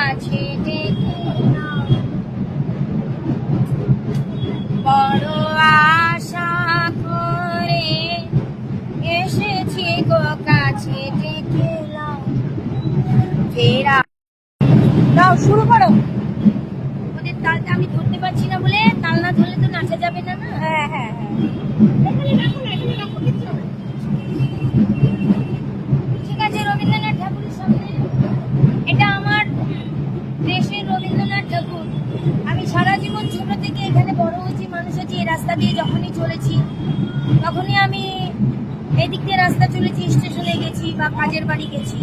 কাছে ডেকে নাও, বড় আশা করে এসেছি গো কাছে ডেকে নাও। ফেরা দাও, শুরু করো। ওদের তালটা আমি ধরতে পারছি না বলে, তাল না ধরলে তো নাচা যাবে না। না, হ্যাঁ হ্যাঁ হ্যাঁ, ঠিক আছে। রবীন্দ্রনাথ ঠাকুরের সামনে, এটা আমার দেশের রবীন্দ্রনাথ ঠাকুর। আমি সারা জীবন ছোট থেকে এখানে বড় হয়েছি, মানুষ হয়েছি। এই রাস্তা দিয়ে যখনই চলেছি তখনই আমি এদিক দিয়ে রাস্তা চলেছি, স্টেশনে গেছি বা কাজের বাড়ি গেছি,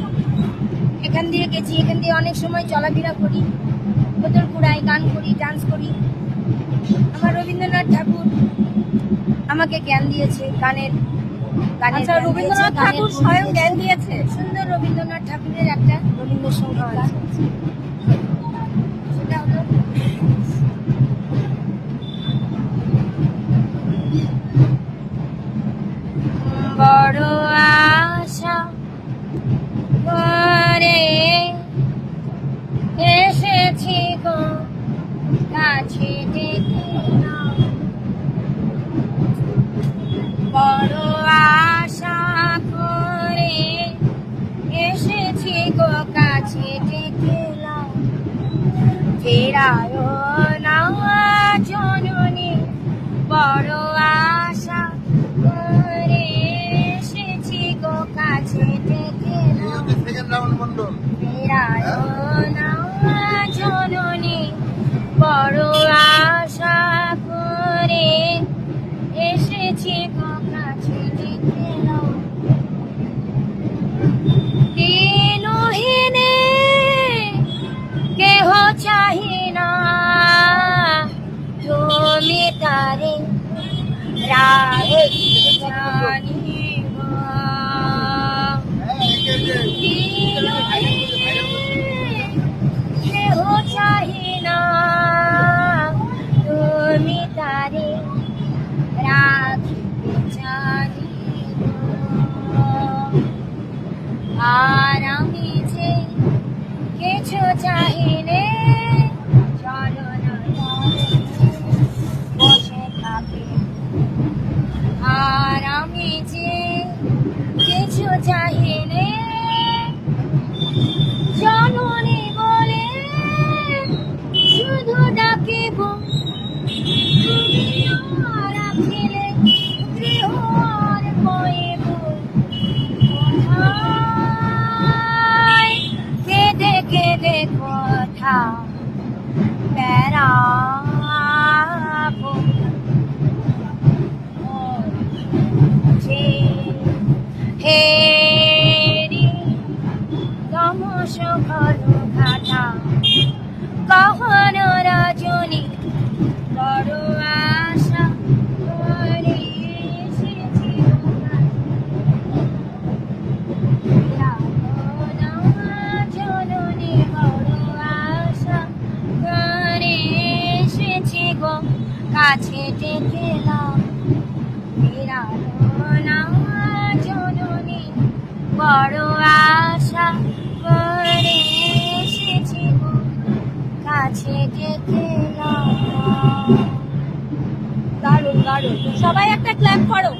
এখান দিয়ে গেছি। এখান দিয়ে অনেক সময় চলাফেরা করি, বোতল কুড়াই, গান করি, ডান্স করি। আমার রবীন্দ্রনাথ ঠাকুর আমাকে জ্ঞান দিয়েছে, গানের। আচ্ছা, রবীন্দ্রনাথ ঠাকুর স্বয়ং জ্ঞান দিয়েছে? সুন্দর রবীন্দ্রনাথ ঠাকুরের একটা রবীন্দ্রসঙ্গীত গান, সেটা হলো বড় আশা করে এসেছি গো কাছে ডেকে নাও, বড় আশা করে এসেছি গো কাছে ডেকে নাও। ফেরায়ো না জননী, বড় আশা করে এসেছি গো কাছে ডেকে নাও। ফেরায়ো না জননী, বড় আশা করে এসেছি গো কাছে ডেকে নাও। দিনহীনে কেহ চাহি না, তুমি তারে জানিব। কেহ চাহি না, তুমি তারে রাখিতে জানিব। আর আমি যে কিছু চাহিলে চলন বসে থাকে। আর আমি যে কিছু চাহিলে জননী বলে শুধু ডাকিব। রাখিলে গৃহ আর বইব, কেঁদে কেঁদে কথা বেড়াবো। হেরি তমস ঘন ঘাটা গহন রজনী, বড় আশা করে এসেছি জননী, বড় আশা করে এসেছি গো কাছে ডেকে নাও। ফেরালো না জননী, বড় আশা করে এসেছি গো কাছে ডেকে নাও। দারুণ দারুণ, সবাই একটা ক্ল্যাপ করো।